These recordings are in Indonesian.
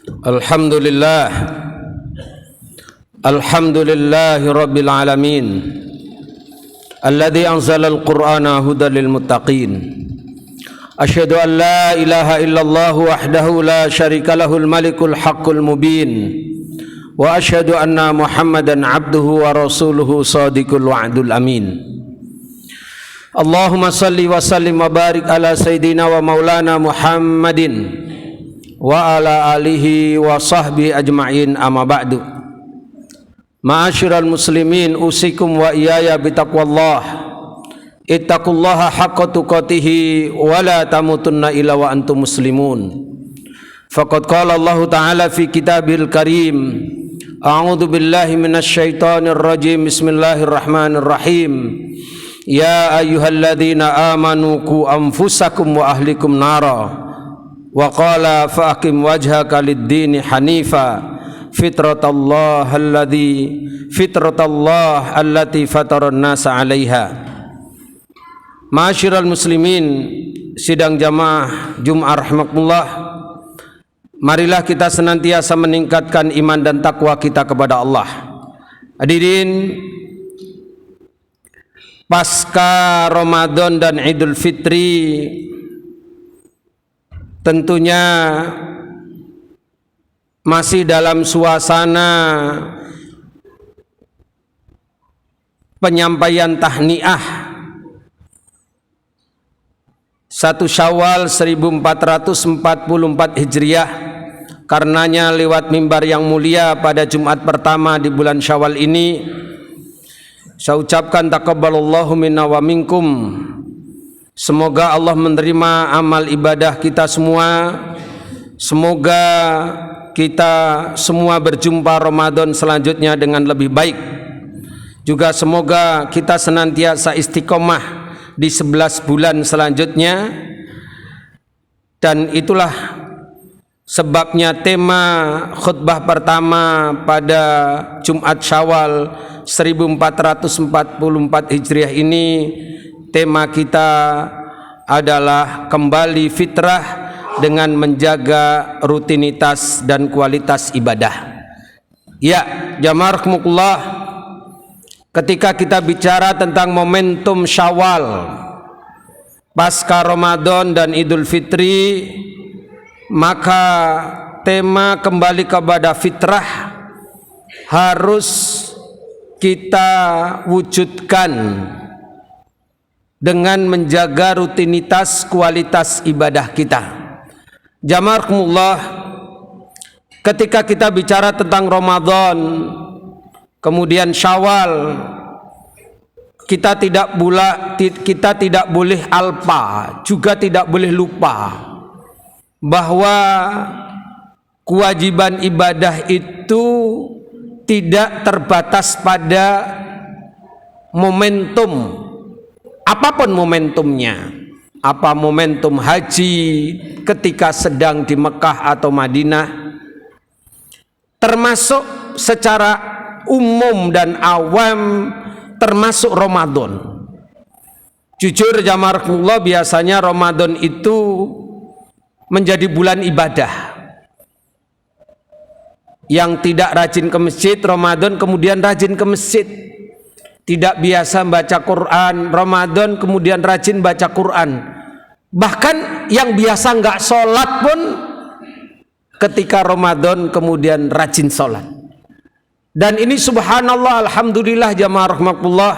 Alhamdulillah Alhamdulillahi Rabbil Alamin Alladhi anzala al-Qur'ana hudan lil muttaqin. Asyhadu an la ilaha illallah wahdahu la syarika lahul malikul haqqul mubin. Wa asyhadu anna Muhammadan abduhu wa rasuluhu sadiqul wa'dul amin. Allahumma salli wa sallim wa barik ala sayyidina wa maulana Muhammadin wa ala alihi wa sahbihi ajma'in, amma ba'du. Ma'asyiral muslimin, usikum wa iyaya bitaqwallah. Ittaqullaha haqqa tuqatih wa la tamutunna illa wa antum muslimun. Faqad qala Allah ta'ala fi kitabil karim, a'udzu billahi minasy syaithanir rajim. Bismillahirrahmanirrahim. Ya ayyuhalladzina amanu qu anfusakum wa ahlikum nara. Wa qala fa'aqim wajhaka lid-dini hanifa fitratallah allati fataran nasa 'alaiha. Ma'asyiral muslimin, sidang jamaah Jumat rahimakumullah, marilah kita senantiasa meningkatkan iman dan takwa kita kepada Allah. Hadirin, pasca Ramadan dan Idul Fitri tentunya masih dalam suasana penyampaian tahniah 1 Syawal 1444 Hijriah. Karenanya lewat mimbar yang mulia pada Jumat pertama di bulan Syawal ini, saya ucapkan taqabbalallahu minna wa minkum. Semoga Allah menerima amal ibadah kita semua. Semoga kita semua berjumpa Ramadan selanjutnya dengan lebih baik. Juga semoga kita senantiasa istiqomah di 11 bulan selanjutnya. Dan itulah sebabnya tema khutbah pertama pada Jumat Syawal 1444 Hijriah ini, tema kita adalah kembali fitrah dengan menjaga rutinitas dan kualitas ibadah. Ya, jamaah rahimakumullah, ketika kita bicara tentang momentum Syawal pasca Ramadan dan Idul Fitri, maka tema kembali kepada fitrah harus kita wujudkan dengan menjaga rutinitas kualitas ibadah kita. Jamaah rahimakumullah, ketika kita bicara tentang Ramadan kemudian Syawal, kita tidak boleh alpa, juga tidak boleh lupa bahwa kewajiban ibadah itu tidak terbatas pada momentum, apapun momentumnya. Apa momentum haji ketika sedang di Mekah atau Madinah, termasuk secara umum dan awam, termasuk Ramadan. Jujur jamaah rahimakumullah, biasanya Ramadan itu menjadi bulan ibadah. Yang tidak rajin ke masjid Ramadan kemudian rajin ke masjid. Tidak biasa baca Quran Ramadan kemudian rajin baca Quran. Bahkan yang biasa nggak sholat pun ketika Ramadan kemudian rajin sholat. Dan ini subhanallah, alhamdulillah jamaah rahimakumullah.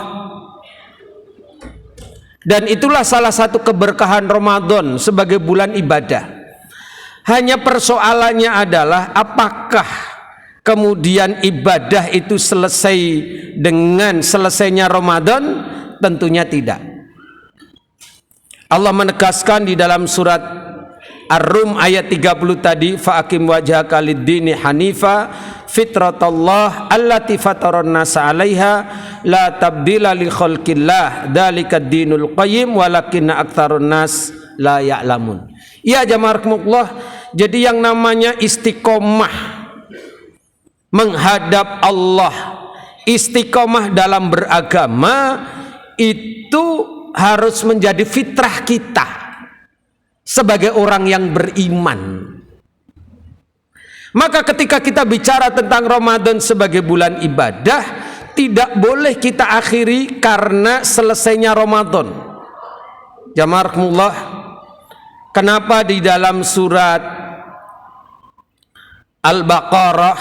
Dan itulah salah satu keberkahan Ramadan sebagai bulan ibadah. Hanya persoalannya adalah apakah kemudian ibadah itu selesai dengan selesainya Ramadan? Tentunya tidak. Allah menegaskan di dalam surat Ar-Rum ayat 30 tadi, fa'aqim wajhaka lid-dini hanifa fitratallah allati fataran nasa 'alaiha la tabdila li khalqillah dzalikad dinul qayyim walakinna aktsarun nas la ya'lamun. Ya jamaah rahimakumullah, jadi yang namanya istiqomah menghadap Allah, istiqomah dalam beragama, itu harus menjadi fitrah kita sebagai orang yang beriman. Maka ketika kita bicara tentang Ramadan sebagai bulan ibadah, tidak boleh kita akhiri karena selesainya Ramadan. Jamaah, kenapa di dalam surat Al-Baqarah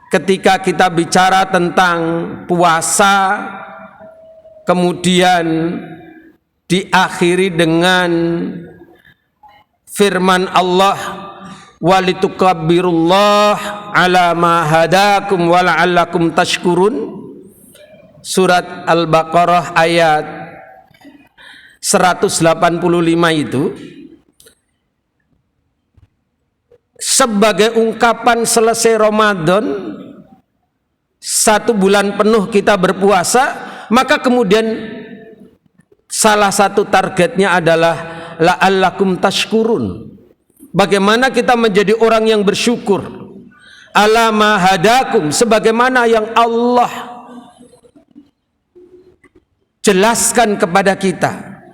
ketika kita bicara tentang puasa kemudian diakhiri dengan firman Allah, walitukabirullah ala ma hadakum wa la'allakum tashkurun. Surat Al-Baqarah ayat 185 itu sebagai ungkapan selesai Ramadan, 1 bulan penuh kita berpuasa, maka kemudian salah satu targetnya adalah la'allakum tashkurun. Bagaimana kita menjadi orang yang bersyukur. Ala ma hadakum, sebagaimana yang Allah jelaskan kepada kita,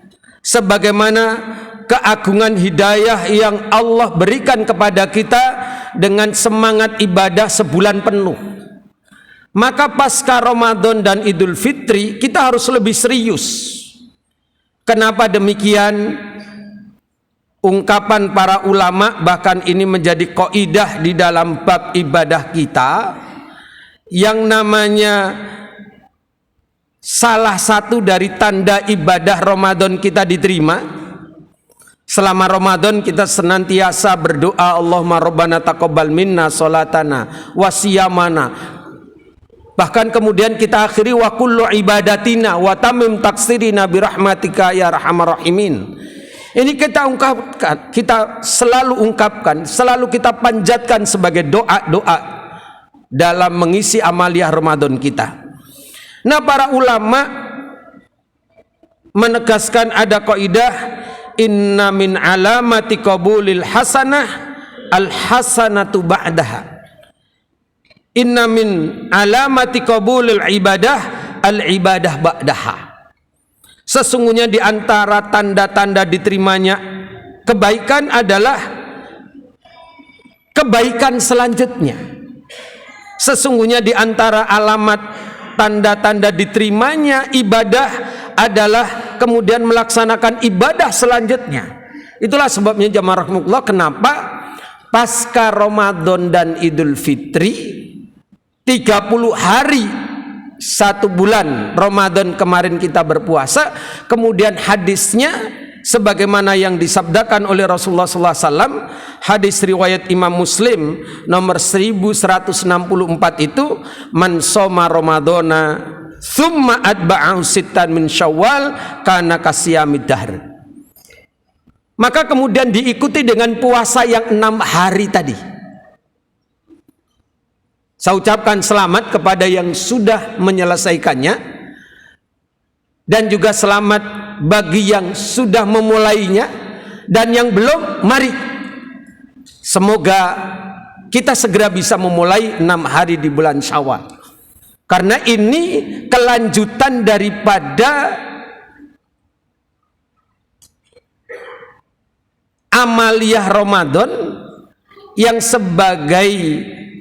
sebagaimana keagungan hidayah yang Allah berikan kepada kita dengan semangat ibadah sebulan penuh. Maka pasca Ramadan dan Idul Fitri kita harus lebih serius. Kenapa demikian? Ungkapan para ulama, bahkan ini menjadi kaidah di dalam bab ibadah kita, yang namanya salah satu dari tanda ibadah Ramadan kita diterima. Selama Ramadan kita senantiasa berdoa, Allahumma rabbana taqabbal minna sholatana wa siyamana. Bahkan kemudian kita akhiri wa kullu ibadatina wa tamim taksirina birahmatika ya arhamar rahimin. Ini kita ungkapkan, kita selalu ungkapkan, selalu kita panjatkan sebagai doa-doa dalam mengisi amaliyah Ramadan kita. Nah, para ulama menegaskan ada kaidah, inna min alamati qabulil hasanah al hasanatu ba'daha. Inna min alamati qabulil ibadah al ibadah ba'daha. Sesungguhnya di antara tanda-tanda diterimanya kebaikan adalah kebaikan selanjutnya. Sesungguhnya di antara alamat tanda-tanda diterimanya ibadah adalah kemudian melaksanakan ibadah selanjutnya. Itulah sebabnya jamaah rahmatullah, kenapa pasca Ramadan dan Idul Fitri 30 hari 1 bulan Ramadan kemarin kita berpuasa, kemudian hadisnya sebagaimana yang disabdakan oleh Rasulullah SAW, hadis riwayat Imam Muslim nomor 1164 itu, man shoma ramadhana thumma atba'ahu sittan min syawal kana kasiyamid dahr. Maka kemudian diikuti dengan puasa yang 6 hari tadi. Saya ucapkan selamat kepada yang sudah menyelesaikannya, dan juga selamat bagi yang sudah memulainya, dan yang belum, mari semoga kita segera bisa memulai 6 hari di bulan Syawal, karena ini kelanjutan daripada amaliyah Ramadan yang sebagai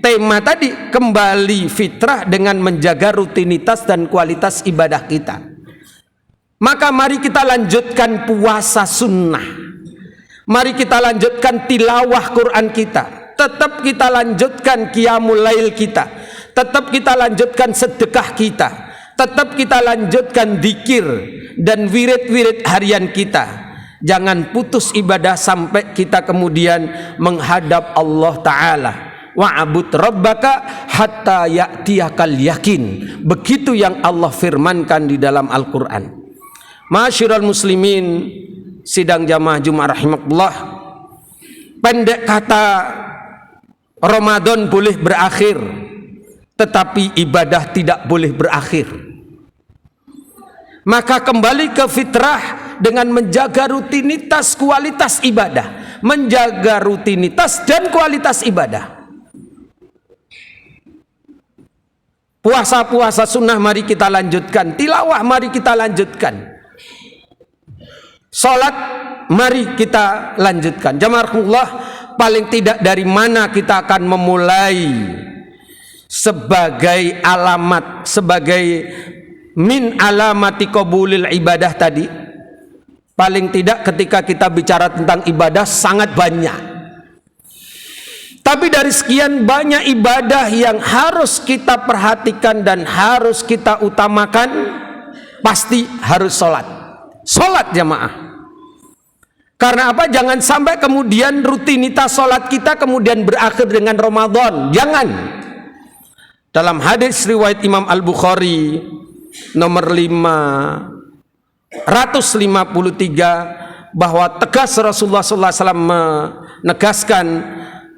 tema tadi, kembali fitrah dengan menjaga rutinitas dan kualitas ibadah kita. Maka mari kita lanjutkan puasa sunnah, mari kita lanjutkan tilawah Quran kita, tetap kita lanjutkan qiyamul lail kita, tetap kita lanjutkan sedekah kita, tetap kita lanjutkan dzikir dan wirid-wirid harian kita. Jangan putus ibadah sampai kita kemudian menghadap Allah Ta'ala. Wa'bud rabbaka hatta ya'tiyakal yakin. Begitu yang Allah firmankan di dalam Al-Quran. Ma'asyiral muslimin, sidang jamaah Jumat rahimakumullah, pendek kata, Ramadan boleh berakhir, tetapi ibadah tidak boleh berakhir. Maka kembali ke fitrah dengan menjaga rutinitas kualitas ibadah, menjaga rutinitas dan kualitas ibadah. Puasa-puasa sunnah mari kita lanjutkan, tilawah mari kita lanjutkan, salat mari kita lanjutkan. Jamaah, paling tidak dari mana kita akan memulai sebagai alamat, sebagai min alamati qabulil ibadah tadi. Paling tidak ketika kita bicara tentang ibadah sangat banyak. Tapi dari sekian banyak ibadah yang harus kita perhatikan dan harus kita utamakan, pasti harus sholat. Sholat jamaah. Karena apa? Jangan sampai kemudian rutinitas sholat kita kemudian berakhir dengan Ramadan. Jangan. Dalam hadis riwayat Imam Al-Bukhari nomor 553, bahwa tegas Rasulullah SAW menegaskan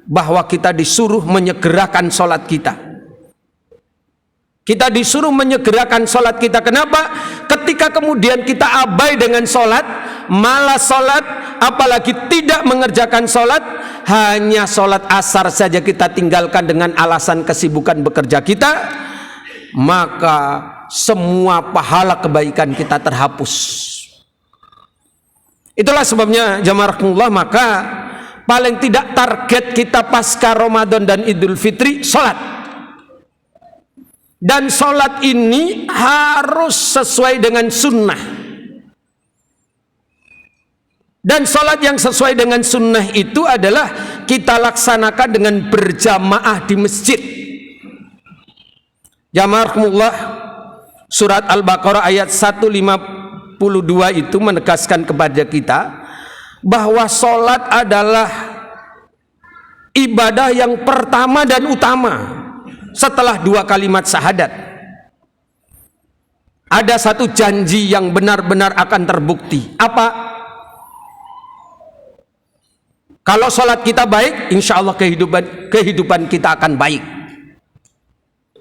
bahwa kita disuruh menyegerakan sholat kita. Kita disuruh menyegerakan sholat kita. Kenapa? Ketika kemudian kita abai dengan sholat, malas sholat, apalagi tidak mengerjakan sholat, hanya sholat asar saja kita tinggalkan dengan alasan kesibukan bekerja kita, maka semua pahala kebaikan kita terhapus. Itulah sebabnya jamaah rahimakumullah, maka paling tidak target kita pasca Ramadan dan Idul Fitri sholat. Dan sholat ini harus sesuai dengan sunnah. Dan sholat yang sesuai dengan sunnah itu adalah kita laksanakan dengan berjamaah di masjid. Jamaah rahimakumullah, surat Al-Baqarah ayat 152 itu menegaskan kepada kita bahwa sholat adalah ibadah yang pertama dan utama setelah dua kalimat syahadat. Ada satu janji yang benar-benar akan terbukti. Apa? Kalau sholat kita baik, insya Allah kehidupan kita akan baik.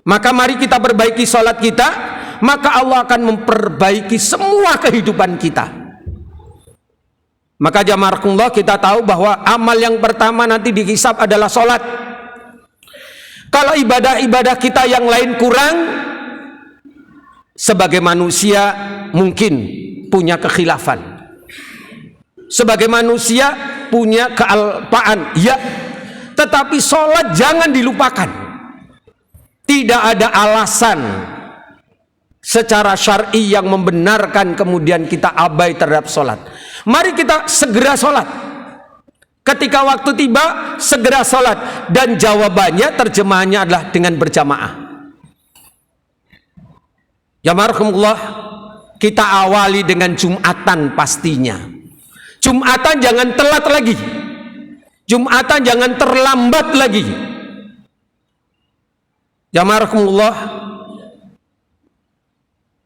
Maka mari kita perbaiki sholat kita, maka Allah akan memperbaiki semua kehidupan kita. Maka jamaah rahimakumullah, kita tahu bahwa amal yang pertama nanti dihisab adalah sholat. Kalau ibadah-ibadah kita yang lain kurang, sebagai manusia mungkin punya kekhilafan, sebagai manusia punya kealpaan, ya, tetapi sholat jangan dilupakan. Tidak ada alasan secara syar'i yang membenarkan kemudian kita abai terhadap sholat. Mari kita segera sholat. Ketika waktu tiba, segera sholat. Dan jawabannya, terjemahannya adalah dengan berjamaah. Jamaah rahimakumullah, kita awali dengan Jumatan pastinya. Jumatan jangan telat lagi. Jumatan jangan terlambat lagi. Jamaah rahimakumullah,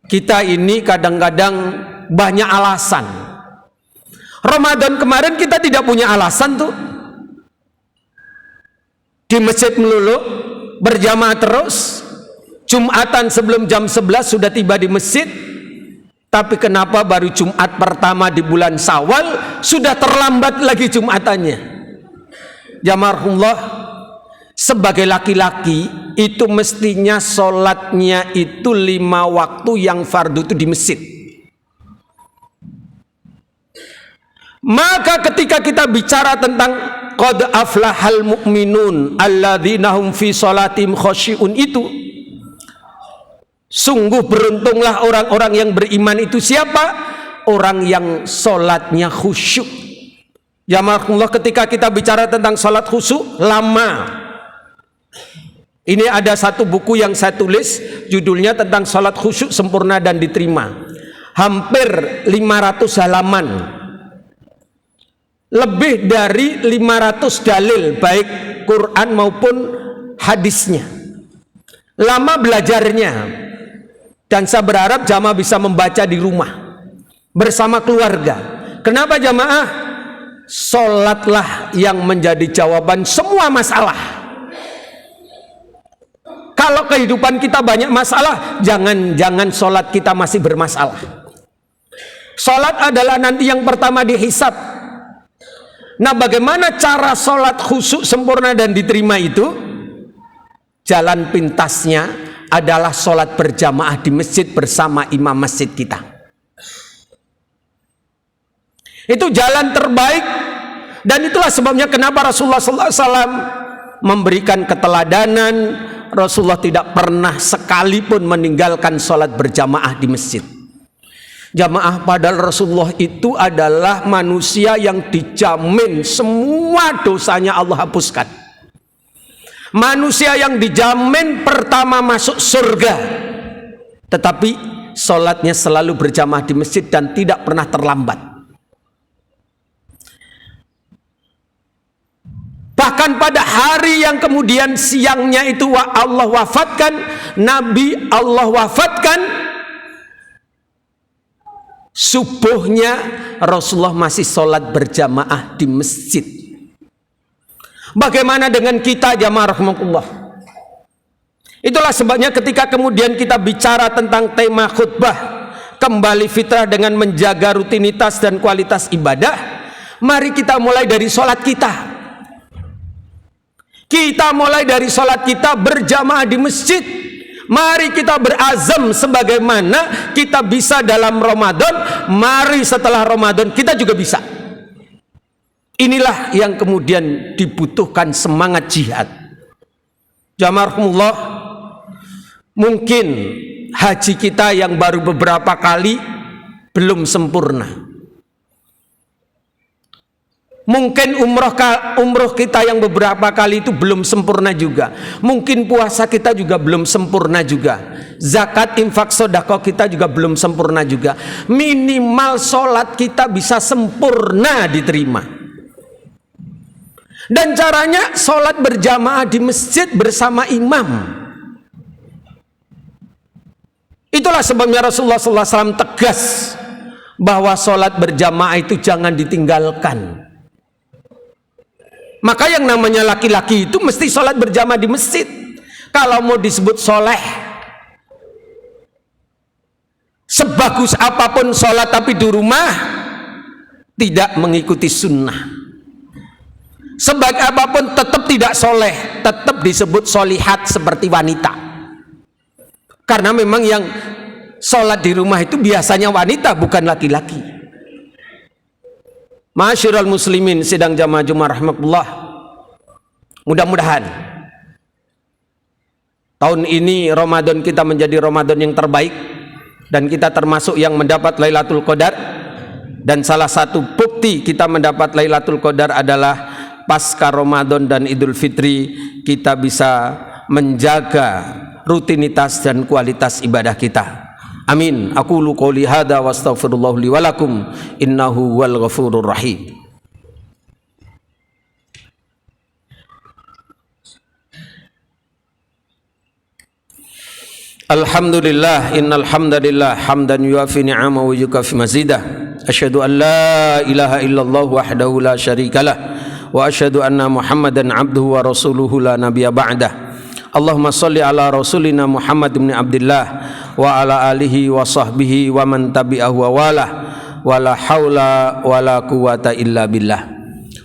kita ini kadang-kadang banyak alasan. Ramadan kemarin kita tidak punya alasan tuh. Di masjid melulu, berjamaah terus. Jumatan sebelum jam 11 sudah tiba di masjid. Tapi kenapa baru Jumat pertama di bulan Syawal sudah terlambat lagi Jumatannya? Jamaah rahimakumullah, sebagai laki-laki itu mestinya sholatnya itu 5 waktu yang fardu itu di masjid. Maka ketika kita bicara tentang qad aflahal mu'minun alladzina hum fi sholatim khashi'un, itu sungguh beruntunglah orang-orang yang beriman. Itu siapa? Orang yang sholatnya khusyuk. Jamaah rahimakumullah, ketika kita bicara tentang sholat khusyuk, lama. Ini ada satu buku yang saya tulis, judulnya tentang sholat khusyuk sempurna dan diterima. Hampir 500 halaman. Lebih dari 500 dalil, baik Quran maupun hadisnya. Lama belajarnya. Dan saya berharap jamaah bisa membaca di rumah bersama keluarga. Kenapa jamaah? Sholatlah yang menjadi jawaban semua masalah. Kalau kehidupan kita banyak masalah, jangan sholat kita masih bermasalah. Sholat adalah nanti yang pertama dihisab. Nah, bagaimana cara sholat khusyuk sempurna dan diterima itu? Jalan pintasnya adalah sholat berjamaah di masjid bersama imam masjid kita. Itu jalan terbaik Dan itulah sebabnya kenapa Rasulullah SAW memberikan keteladanan. Rasulullah tidak pernah sekalipun meninggalkan sholat berjamaah di masjid. Jamaah, padahal Rasulullah itu adalah manusia yang dijamin semua dosanya Allah hapuskan. Manusia yang dijamin pertama masuk surga. Tetapi sholatnya selalu berjamaah di masjid dan tidak pernah terlambat. Bahkan pada hari yang kemudian siangnya itu Allah wafatkan, Nabi Allah wafatkan, subuhnya Rasulullah masih sholat berjamaah di masjid. Bagaimana dengan kita jamaah rahmatullah? Itulah sebabnya ketika kemudian kita bicara tentang tema khutbah kembali fitrah dengan menjaga rutinitas dan kualitas ibadah, mari kita mulai dari sholat kita. Kita mulai dari sholat kita berjamaah di masjid. Mari kita berazam sebagaimana kita bisa dalam Ramadan, mari setelah Ramadan kita juga bisa. Inilah yang kemudian dibutuhkan semangat jihad. Jamaahullah, mungkin haji kita yang baru beberapa kali belum sempurna. Mungkin umroh kita yang beberapa kali itu belum sempurna juga. Mungkin puasa kita juga belum sempurna juga. Zakat, infak, sedekah kita juga belum sempurna juga. Minimal sholat kita bisa sempurna diterima. Dan caranya sholat berjamaah di masjid bersama imam. Itulah sebabnya Rasulullah SAW tegas bahwa sholat berjamaah itu jangan ditinggalkan. Maka yang namanya laki-laki itu mesti sholat berjamaah di masjid. Kalau mau disebut soleh, sebagus apapun sholat tapi di rumah tidak mengikuti sunnah. Sebaik apapun tetap tidak soleh, tetap disebut solihat seperti wanita. Karena memang yang sholat di rumah itu biasanya wanita, bukan laki-laki. Ma'asyiral muslimin sidang jamaah Jumat rahmatullah, mudah-mudahan tahun ini Ramadan kita menjadi Ramadan yang terbaik dan kita termasuk yang mendapat Lailatul Qadar. Dan salah satu bukti kita mendapat Lailatul Qadar adalah pasca Ramadan dan Idul Fitri kita bisa menjaga rutinitas dan kualitas ibadah kita. Amin. Aqulu qouli hadza wa astaghfirullah li wa lakum innahu wal ghafurur rahim. Alhamdulillah, innal hamdalillah hamdan yuafi ni'amahu wa yukafi mazidah. Asyhadu an la ilaha illallah wahdahu la syarikalah wa asyhadu anna Muhammadan abduhu wa rasuluhu la nabiyya ba'dah. Allahumma salli ala rasulina Muhammad bin Abdullah wa ala alihi wa sahbihi wa man tabi'ahu wa walah wa la hawla wa la quwata illa billah.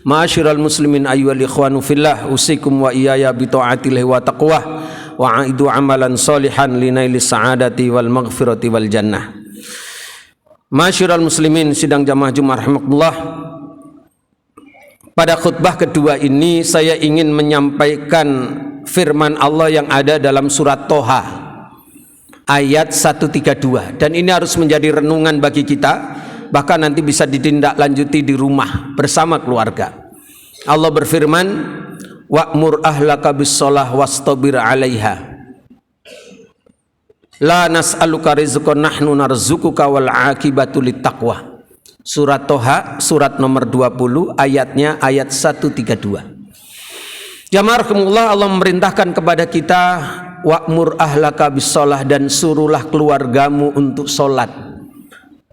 Ma'asyiral muslimin ayyuhal ikhwanu fillah, usikum wa iyaya bi ta'atillahi wa taqwah wa aidu amalan salihan linailis sa'adati wal maghfirati wal jannah. Ma'asyiral muslimin sidang jamaah Jumat rahmatullah, pada khutbah kedua ini saya ingin menyampaikan firman Allah yang ada dalam surat Toha ayat 132, dan ini harus menjadi renungan bagi kita, bahkan nanti bisa ditindaklanjuti di rumah bersama keluarga. Allah berfirman, wa'mur ahlaka bis-shalah wastabir 'alaiha la nas'aluka rizqan nahnu narzuquka wal 'aqibatu littaqwa. Surat Toha surat nomor 20 ayatnya ayat 132. Jamaahumullah, Allah memerintahkan kepada kita wa'mur ahlaka bis-shalah, dan suruhlah keluargamu untuk sholat,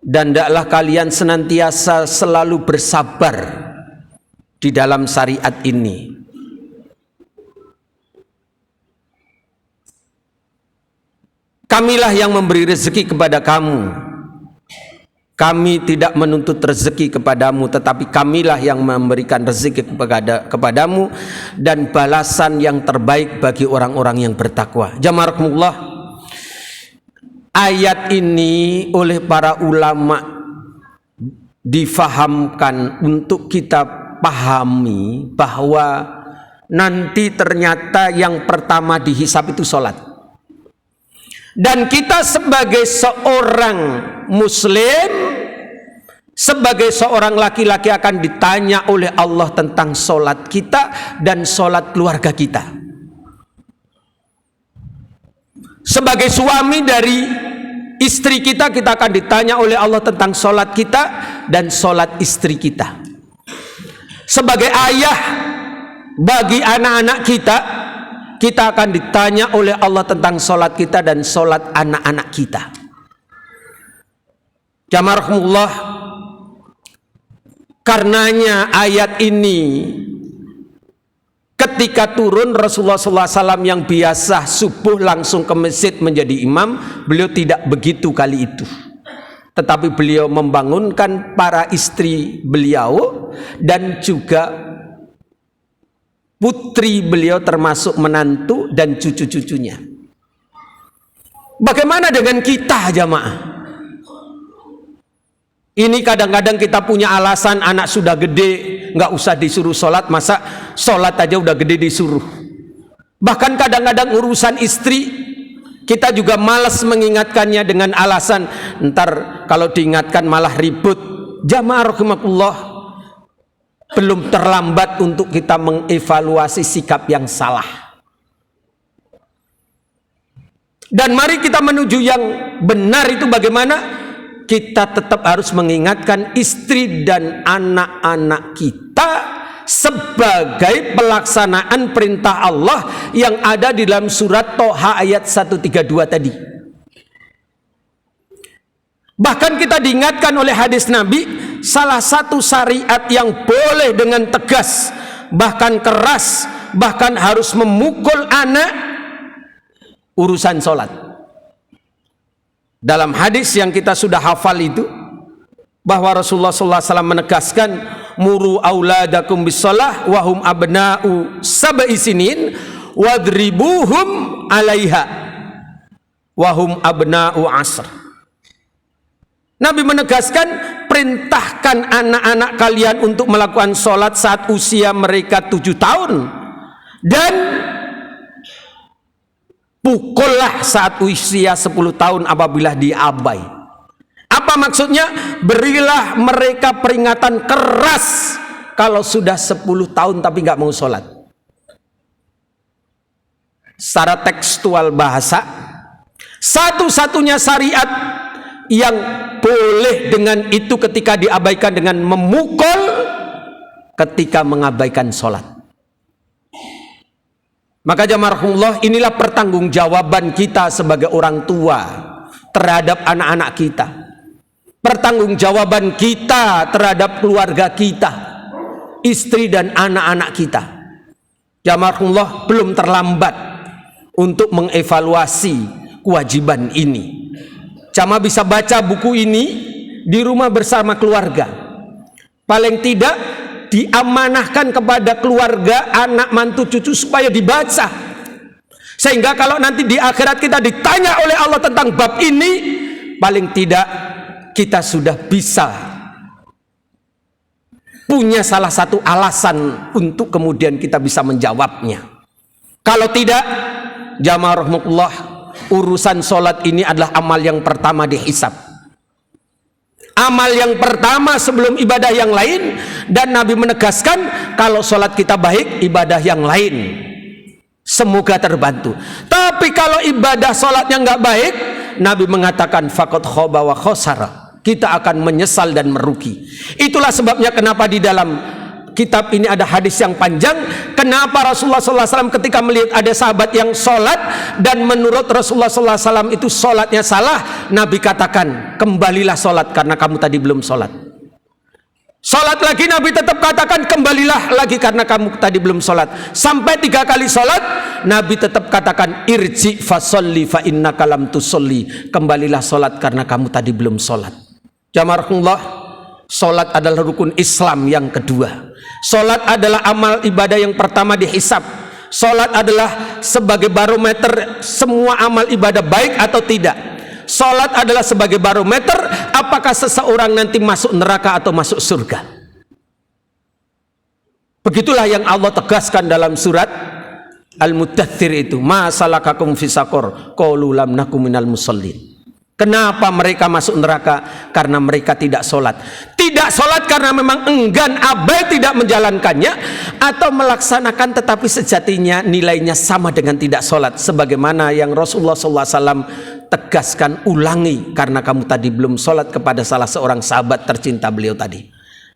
dan hendaklah kalian senantiasa selalu bersabar di dalam syariat ini. Kamilah yang memberi rezeki kepada kamu. Kami tidak menuntut rezeki kepadamu, tetapi kamilah yang memberikan rezeki kepadamu, dan balasan yang terbaik bagi orang-orang yang bertakwa. Jamaahullah, ayat ini oleh para ulama difahamkan untuk kita pahami bahwa nanti ternyata yang pertama dihisab itu sholat. Dan kita sebagai seorang muslim, sebagai seorang laki-laki akan ditanya oleh Allah tentang sholat kita dan sholat keluarga kita. Sebagai suami dari istri kita, kita akan ditanya oleh Allah tentang sholat kita dan sholat istri kita. Sebagai ayah bagi anak-anak kita, kita akan ditanya oleh Allah tentang sholat kita dan sholat anak-anak kita. Jamaah rahimahullah, karenanya ayat ini ketika turun, Rasulullah SAW yang biasa subuh langsung ke masjid menjadi imam, beliau tidak begitu kali itu. Tetapi beliau membangunkan para istri beliau dan juga putri beliau, termasuk menantu dan cucu-cucunya. Bagaimana dengan kita jamaah? Ini kadang-kadang kita punya alasan, anak sudah gede, nggak usah disuruh sholat, masa sholat aja udah gede disuruh. Bahkan kadang-kadang urusan istri, kita juga malas mengingatkannya dengan alasan, ntar kalau diingatkan malah ribut. Jamaah rahimakumullah, belum terlambat untuk kita mengevaluasi sikap yang salah. Dan mari kita menuju yang benar itu bagaimana? Kita tetap harus mengingatkan istri dan anak-anak kita sebagai pelaksanaan perintah Allah yang ada di dalam surat Toha ayat 132 tadi. Bahkan kita diingatkan oleh hadis Nabi, salah satu syariat yang boleh dengan tegas, bahkan keras, bahkan harus memukul anak, urusan sholat. Dalam hadis yang kita sudah hafal itu, bahwa Rasulullah SAW menegaskan, muru auladakum bisalah wahum abna'u sab'i sinin wadribuhum alaiha wahum abna'u asr. Nabi menegaskan, perintahkan anak-anak kalian untuk melakukan sholat saat usia mereka 7 tahun dan pukullah saat usia 10 tahun apabila diabai. Apa maksudnya? Berilah mereka peringatan keras kalau sudah 10 tahun tapi nggak mau sholat. Secara tekstual bahasa, satu-satunya syariat yang boleh dengan itu ketika diabaikan dengan memukul ketika mengabaikan sholat. Maka jamaah rahimahullah, inilah pertanggungjawaban kita sebagai orang tua terhadap anak-anak kita. Pertanggungjawaban kita terhadap keluarga kita, istri dan anak-anak kita. Jamaah rahimahullah, belum terlambat untuk mengevaluasi kewajiban ini. Jamaah bisa baca buku ini di rumah bersama keluarga. Paling tidak diamanahkan kepada keluarga, anak, mantu, cucu supaya dibaca. Sehingga kalau nanti di akhirat kita ditanya oleh Allah tentang bab ini, paling tidak kita sudah bisa punya salah satu alasan untuk kemudian kita bisa menjawabnya. Kalau tidak, jamaah rahmatullah, urusan sholat ini adalah amal yang pertama dihisab. Amal yang pertama sebelum ibadah yang lain, dan Nabi menegaskan kalau sholat kita baik, ibadah yang lain semoga terbantu. Tapi kalau ibadah sholatnya nggak baik, Nabi mengatakan faqad khaba wa khosara, kita akan menyesal dan merugi. Itulah sebabnya kenapa di dalam kitab ini ada hadis yang panjang. Kenapa Rasulullah SAW ketika melihat ada sahabat yang sholat dan menurut Rasulullah SAW itu sholatnya salah, Nabi katakan kembalilah sholat karena kamu tadi belum sholat. Sholat lagi, Nabi tetap katakan kembalilah lagi karena kamu tadi belum sholat. Sampai 3 kali sholat, Nabi tetap katakan irji fasolli fa innaka lam tusolli, kembalilah sholat karena kamu tadi belum sholat. Jamaah rahimahullah, sholat adalah rukun Islam yang kedua. Sholat adalah amal ibadah yang pertama dihisab. Sholat adalah sebagai barometer semua amal ibadah baik atau tidak. Sholat adalah sebagai barometer apakah seseorang nanti masuk neraka atau masuk surga. Begitulah yang Allah tegaskan dalam surat Al-Muddathir itu, ma salakakum fi saqar qalu lam nakum minal musallin. Kenapa mereka masuk neraka? Karena mereka tidak sholat. Tidak sholat karena memang enggan, abai tidak menjalankannya, atau melaksanakan tetapi sejatinya nilainya sama dengan tidak sholat. Sebagaimana yang Rasulullah SAW tegaskan, ulangi karena kamu tadi belum sholat kepada salah seorang sahabat tercinta beliau tadi.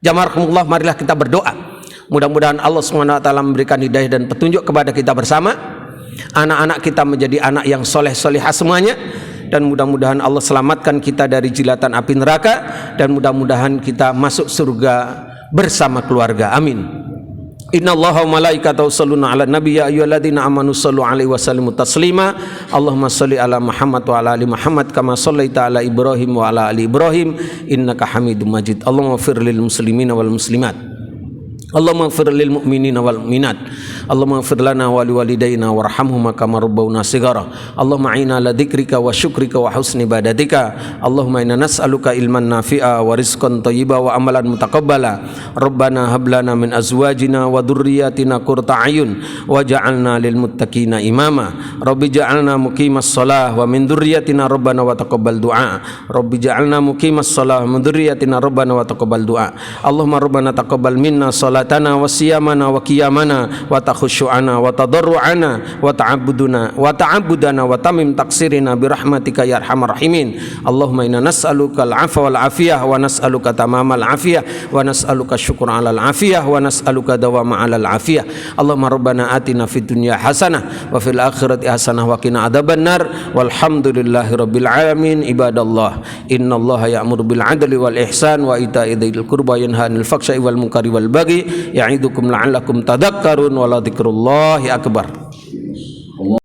Jamaahkumullah, marilah kita berdoa. Mudah-mudahan Allah SWT memberikan hidayah dan petunjuk kepada kita bersama. Anak-anak kita menjadi anak yang soleh-solehah semuanya. Dan mudah-mudahan Allah selamatkan kita dari jilatan api neraka, dan mudah-mudahan kita masuk surga bersama keluarga. Amin. Innallaha wa malaikatahu yusholluna 'alan nabi ya ayyuhalladzina amanu shallu 'alaihi wa sallimu taslima. Allahumma shalli ala Muhammad wa ala ali Muhammad kama shallaita ala Ibrahim wa ala ali Ibrahim innaka Hamidum Majid. Allahumma ighfir lil muslimina wal muslimat. Allahumma ighfir lil mu'minina wal mu'minat. Allahumma ighfir lana wa liwalidayna warhamhuma kama rabbawna shighara. Allahumma a'inna ala dzikrika wa syukrika wa husni ibadatika. Allahumma inna nas'aluka ilman nafi'a wa rizqan thayyiba wa amalan mutaqabbala. Rabbana hab lana min azwajina wa dhurriyyatina qurrata a'yun waj'alna lil muttaqina imama. Rabbi ja'alna muqimas shalah wa min dhurriyyatina rabbana wa taqabbal du'a. Rabbi ja'alna muqimas shalah wa min dhurriyyatina rabbana wa taqabbal du'a. Allahumma rabbana taqabbal minna salatana wa siyamana wa qiyamana wa takhushu'ana wa tadarru'ana wa ta'abudana wa tamim taksirina birahmatika ya arhamar rahimin. Allahumma inna nas'aluka al-'afwa wal 'afiyah wa nas'aluka tamamal 'afiyah wa nas'aluka syukra 'alal 'afiyah wa nas'aluka dawama 'alal 'afiyah. Allahumma rabbana atina fid dunya hasanah wa fil akhirati hasanah wa qina adzabannar. Walhamdulillahi rabbil alamin. Ibadallah, innallaha ya'muru bil 'adli wal ihsan wa ita'i dzil qurba yanha 'anil fahsya'i wal munkari wal baghi ya'idukum la'allakum tadhakkarun wa la dzikrullahi akbar.